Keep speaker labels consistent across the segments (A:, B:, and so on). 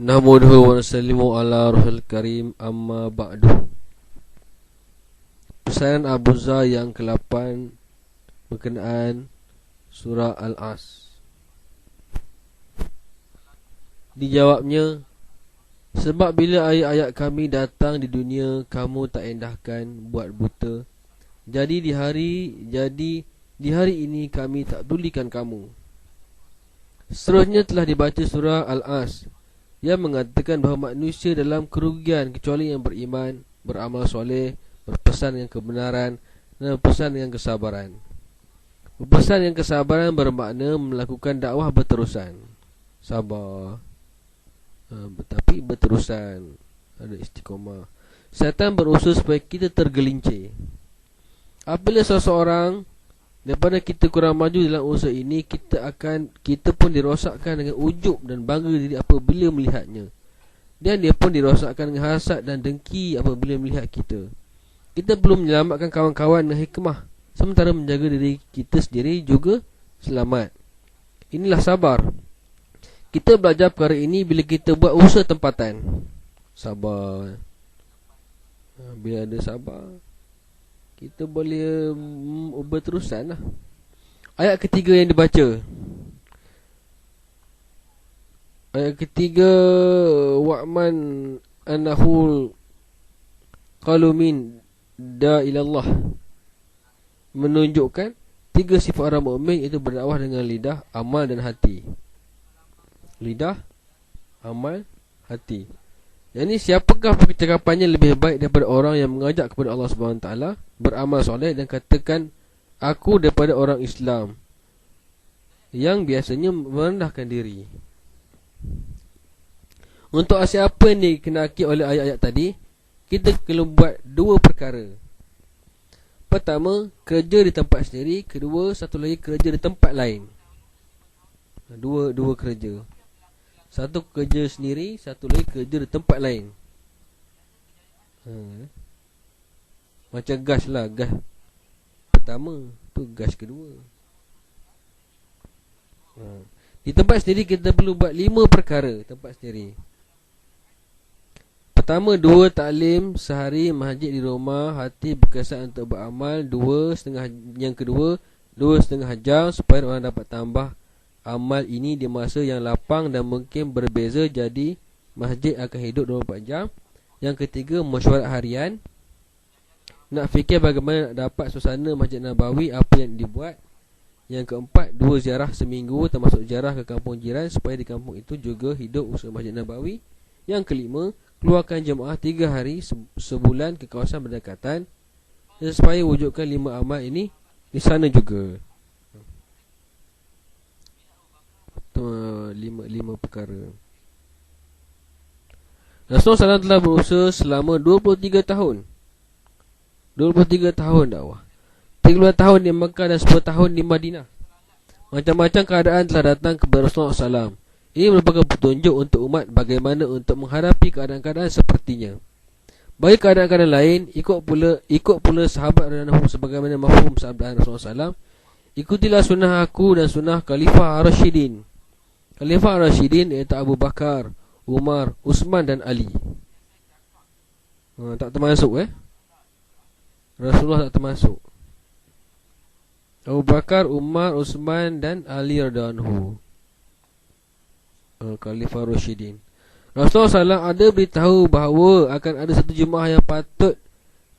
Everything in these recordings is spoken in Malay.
A: Nahmaduhu wa nusallimu ala Rasul Karim, amma ba'du. Pesanan Abu Zar yang ke-8 berkenaan surah Al-As. Dijawabnya, sebab bila ayat-ayat kami datang di dunia, kamu tak endahkan, buat buta. Jadi di hari ini kami tak pedulikan kamu. Seterusnya telah dibaca surah Al-As yang mengatakan bahawa manusia dalam kerugian kecuali yang beriman, beramal soleh, berpesan dengan kebenaran dan berpesan dengan kesabaran. Berpesan dengan kesabaran bermakna melakukan dakwah berterusan. Sabar, tapi berterusan, ada istiqamah. Syaitan berusaha supaya kita tergelincir. Apabila seseorang daripada kita kurang maju dalam usaha ini, kita pun dirosakkan dengan ujub dan bangga diri apabila melihatnya. Dan dia pun dirosakkan dengan hasad dan dengki apabila melihat kita. Kita perlu menyelamatkan kawan-kawan dengan hikmah, sementara menjaga diri kita sendiri juga selamat. Inilah sabar. Kita belajar perkara ini bila kita buat usaha tempatan. Sabar. Bila ada sabar, kita boleh berterusan lah. Ayat ketiga yang dibaca, ayat ketiga, wa'man anahul qalumin da ilallah, menunjukkan tiga sifat orang mukmin, iaitu berdakwah dengan lidah, amal dan hati. Lidah, amal, hati. Yang ini, siapakah percakapannya lebih baik daripada orang yang mengajak kepada Allah SWT, beramal soleh dan katakan aku daripada orang Islam, yang biasanya merendahkan diri. Untuk siapa yang dikenaki oleh ayat-ayat tadi, kita kena buat dua perkara. Pertama, kerja di tempat sendiri. Kedua, satu lagi kerja di tempat lain. Dua kerja. Satu kerja sendiri, satu lagi kerja di tempat lain. Macam gas lah. Gas pertama tu gas kedua. Di tempat sendiri kita perlu buat 5 perkara. Tempat sendiri. Pertama, 2 taklim sehari, masjid di rumah, hati berkesan untuk beramal. Yang kedua, 2,5 jam supaya orang dapat tambah amal ini di masa yang lapang dan mungkin berbeza, jadi masjid akan hidup 24 jam. Yang ketiga, mesyuarat harian, nak fikir bagaimana nak dapat suasana Masjid Nabawi, apa yang dibuat. Yang keempat, 2 ziarah seminggu, termasuk ziarah ke kampung jiran, supaya di kampung itu juga hidup usaha Masjid Nabawi. Yang kelima, keluarkan jemaah 3 hari sebulan ke kawasan berdekatan, supaya wujudkan 5 amal ini di sana juga. 5 perkara. Rasulullah SAW telah berusaha selama 23 tahun. 23 tahun dakwah. 30 tahun di Mekah dan 10 tahun di Madinah. Macam-macam keadaan telah datang kepada Rasulullah SAW. Ini merupakan petunjuk untuk umat bagaimana untuk menghadapi keadaan-keadaan sepertinya. Bagi keadaan-keadaan lain, ikut pula sahabat radhiyallahu sebagaimana mafhum sabda Rasulullah SAW. Ikutilah sunnah aku dan sunnah Khalifah Ar-Rasyidin. Khalifah Ar-Rasyidin iaitu Abu Bakar, Umar, Uthman dan Ali. Tak termasuk Rasulullah tak termasuk. Abu Bakar, Umar, Uthman dan Ali radhiyallahu Khalifah Ar-Rasyidin. Rasulullah SAW ada beritahu bahawa akan ada satu jemaah yang patut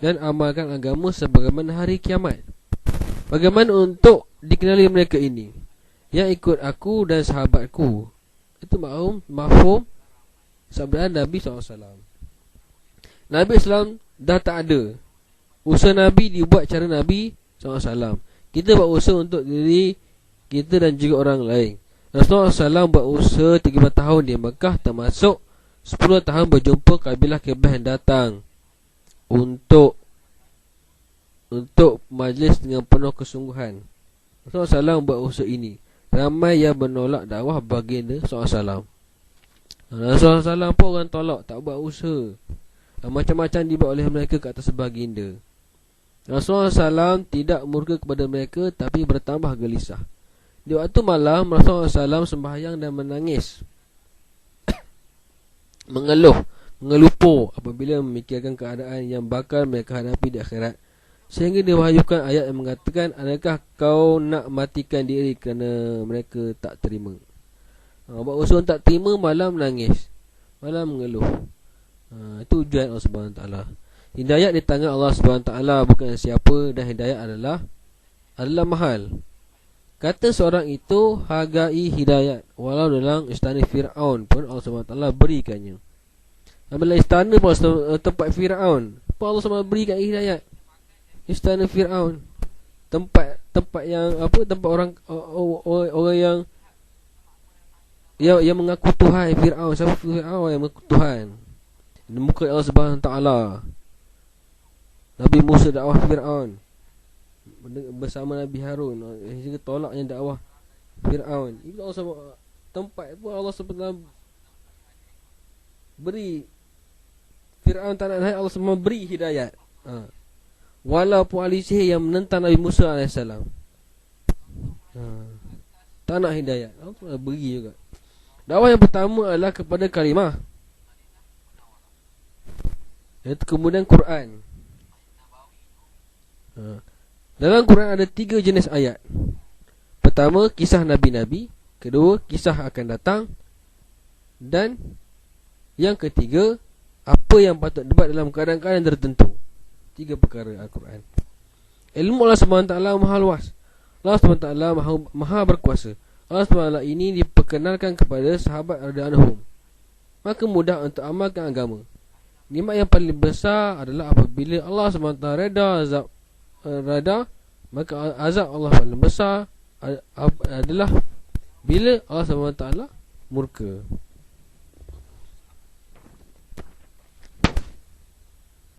A: dan amalkan agama sebagaimana hari kiamat. Bagaimana untuk dikenali mereka ini? Yang ikut aku dan sahabatku. Itu mafhum sabda Nabi SAW. Nabi SAW dah tak ada. Usaha Nabi dibuat cara Nabi SAW. Kita buat usaha untuk diri kita dan juga orang lain. Rasulullah SAW buat usaha 30 tahun di Mekah, termasuk 10 tahun berjumpa kabilah-kabilah yang datang untuk majlis dengan penuh kesungguhan. Rasulullah SAW buat usaha ini. Ramai yang menolak dakwah baginda SAW. Rasulullah SAW pun orang tolak, tak buat usaha. Macam-macam dibuat oleh mereka ke atas baginda. Rasulullah SAW tidak murka kepada mereka, tapi bertambah gelisah. Di waktu malam, Rasulullah SAW sembahyang dan menangis. mengelupo apabila memikirkan keadaan yang bakal mereka hadapi di akhirat, sehingga diwahyukan ayat yang mengatakan, adakah kau nak matikan diri kerana mereka tak terima. Buat usul tak terima, malam menangis, malam mengeluh. Itu ujian Allah SWT. Hidayat di tangan Allah SWT, bukan siapa, dan hidayat adalah mahal. Kata seorang itu, hargai hidayat walau dalam istana Fir'aun pun Allah SWT berikannya. Apabila istana pun tempat Fir'aun pun Allah SWT berikan hidayat. Istana Fir'aun, tempat yang tempat orang yang mengaku Tuhan. Fir'aun, siapa Fir'aun yang mengaku Tuhan? Di muka Allah SWT. Nabi Musa dakwah Fir'aun bersama Nabi Harun, sehingga tolaknya dakwah Fir'aun. Itu Allah SWT, tempat pun Allah SWT beri. Fir'aun tak nak naik, Allah SWT beri hidayat. Walaupun ahli sihir yang menentang Nabi Musa AS, tak nak hidayat, Allah SWT beri juga. Dakwah yang pertama adalah kepada kalimah, iaitu kemudian Quran. Dalam Quran ada 3 jenis ayat. Pertama, kisah Nabi-Nabi. Kedua, kisah akan datang. Dan yang ketiga, apa yang patut dibuat dalam keadaan-keadaan tertentu. 3 perkara Al-Quran. Ilmu Allah SWT maha luas. Allah SWT maha berkuasa. Allah SWT ini diperkenalkan kepada sahabat radhiyallahu anhum, maka mudah untuk amalkan agama. Nikmat yang paling besar adalah apabila Allah SWT reda, maka azab Allah paling besar adalah bila Allah SWT murka.